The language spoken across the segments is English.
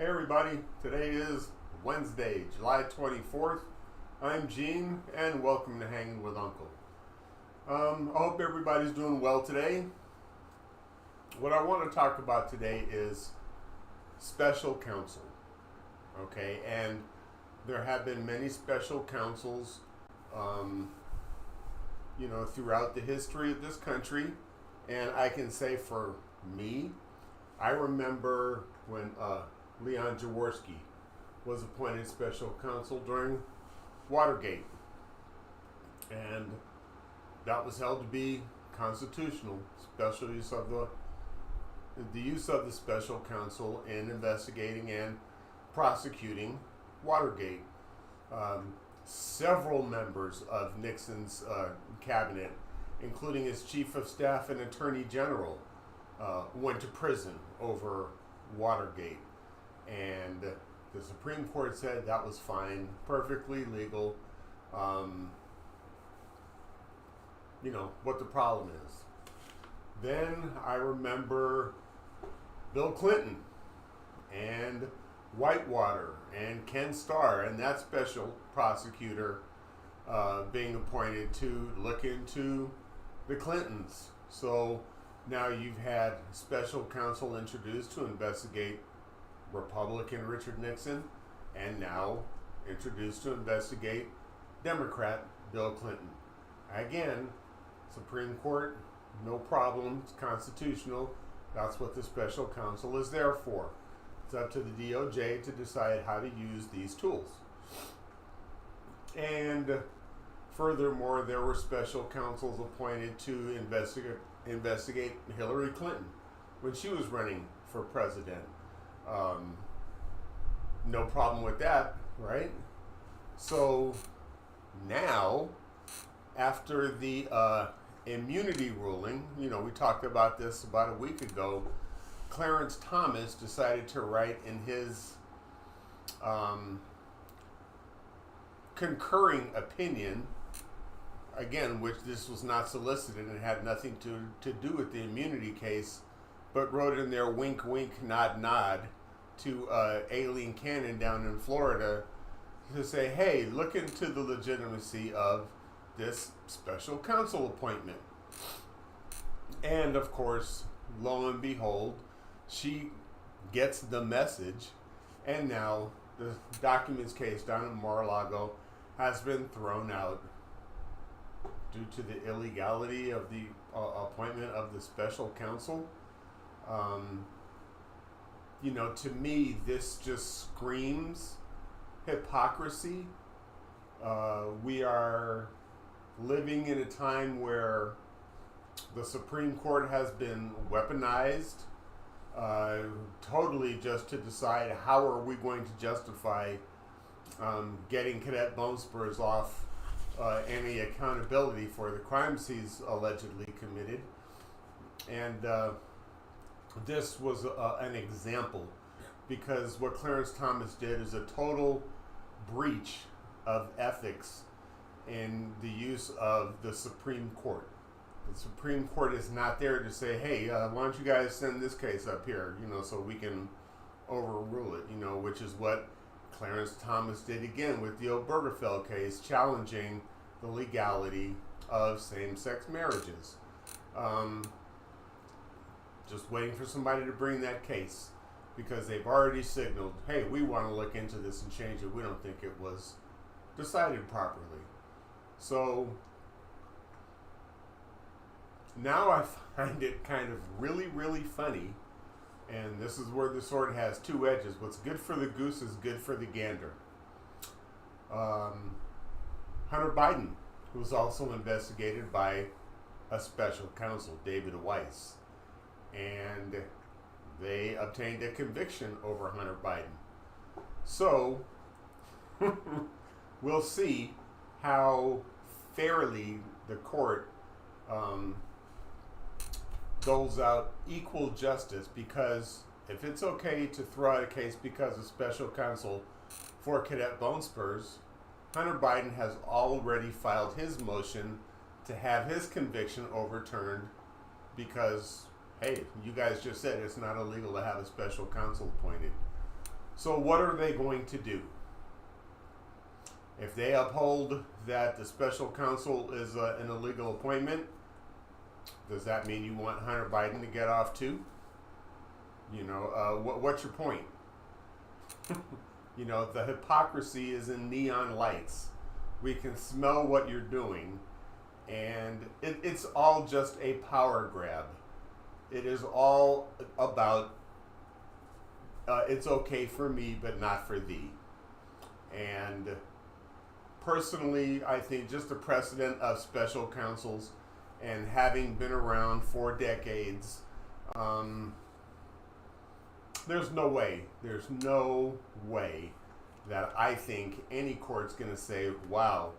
Hey everybody, today is Wednesday, July 24th. I'm Gene and welcome to Hanging with Uncle. I hope everybody's doing well today. What I want to talk about today is special counsel. Okay, and there have been many special counsels throughout the history of this country, and I can say for me, I remember when Leon Jaworski was appointed special counsel during Watergate, and that was held to be constitutional. Special use of the use of the special counsel in investigating and prosecuting Watergate. Several members of Nixon's cabinet, including his chief of staff and attorney general, went to prison over Watergate. And the Supreme Court said that was fine, perfectly legal. What the problem is. Then I remember Bill Clinton and Whitewater and Ken Starr and that special prosecutor being appointed to look into the Clintons. So now you've had special counsel introduced to investigate Republican Richard Nixon, and now introduced to investigate Democrat Bill Clinton. Again, Supreme Court, no problem, it's constitutional. That's what the special counsel is there for. It's up to the DOJ to decide how to use these tools. And furthermore, there were special counsels appointed to investigate Hillary Clinton when she was running for president. No problem with that, right? So now, after the immunity ruling, we talked about this about a week ago, Clarence Thomas decided to write in his concurring opinion, again, which this was not solicited and had nothing to do with the immunity case, but wrote in there wink, wink, nod, nod to Aileen Cannon down in Florida to say, hey, look into the legitimacy of this special counsel appointment. And of course, lo and behold, she gets the message, and now the documents case down in Mar-a-Lago has been thrown out due to the illegality of the appointment of the special counsel. To me, this just screams hypocrisy. We are living in a time where the Supreme Court has been weaponized totally just to decide how are we going to justify getting Cadet Bone Spurs off any accountability for the crimes he's allegedly committed. And this was an example, because what Clarence Thomas did is a total breach of ethics in the use of the Supreme Court. The Supreme Court is not there to say, hey, why don't you guys send this case up here, so we can overrule it, which is what Clarence Thomas did again with the Obergefell case, challenging the legality of same-sex marriages. Just waiting for somebody to bring that case, because they've already signaled, hey, we want to look into this and change it. We don't think it was decided properly. So now I find it kind of really, really funny, and this is where the sword has two edges. What's good for the goose is good for the gander. Hunter Biden, who was also investigated by a special counsel, David Weiss, and they obtained a conviction over Hunter Biden. So we'll see how fairly the court doles out equal justice, because if it's okay to throw out a case because of special counsel for Cadet Bone Spurs, Hunter Biden has already filed his motion to have his conviction overturned because, hey, you guys just said it's not illegal to have a special counsel appointed. So what are they going to do? If they uphold that the special counsel is an illegal appointment, does that mean you want Hunter Biden to get off too? What's your point? The hypocrisy is in neon lights. We can smell what you're doing, and it's all just a power grab. It is all about it's okay for me, but not for thee. And personally, I think just the precedent of special counsels and having been around for decades, there's no way that I think any court's going to say, wow,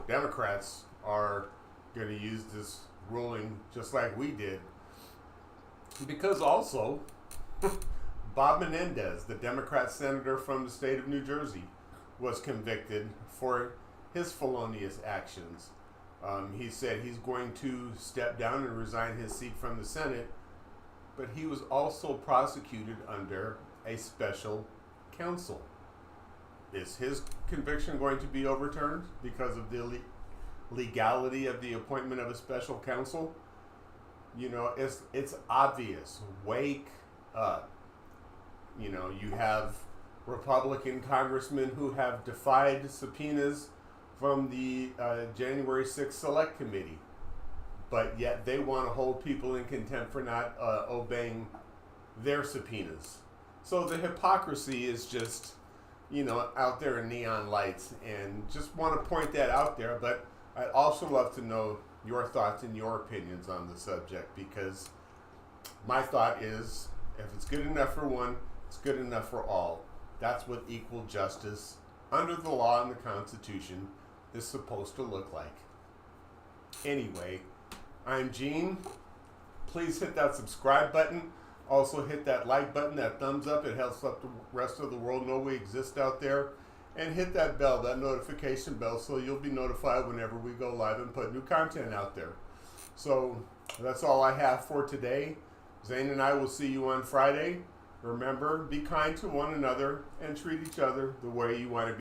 Democrats are going to use this ruling just like we did. Because also, Bob Menendez, the Democrat senator from the state of New Jersey, was convicted for his felonious actions. He said he's going to step down and resign his seat from the Senate, but he was also prosecuted under a special counsel. Is his conviction going to be overturned because of the legality of the appointment of a special counsel? It's obvious. Wake up. You have Republican congressmen who have defied subpoenas from the January 6th Select Committee, but yet they want to hold people in contempt for not obeying their subpoenas. So the hypocrisy is just, out there in neon lights, and just want to point that out there. But I'd also love to know your thoughts and your opinions on the subject, because my thought is, if it's good enough for one, it's good enough for all. That's what equal justice under the law and the Constitution is supposed to look like. Anyway, I'm Gene. Please hit that subscribe button. Also hit that like button, that thumbs up. It helps let the rest of the world know we exist out there. And hit that bell, that notification bell, so you'll be notified whenever we go live and put new content out there. So that's all I have for today. Zane and I will see you on Friday. Remember, be kind to one another and treat each other the way you want to be.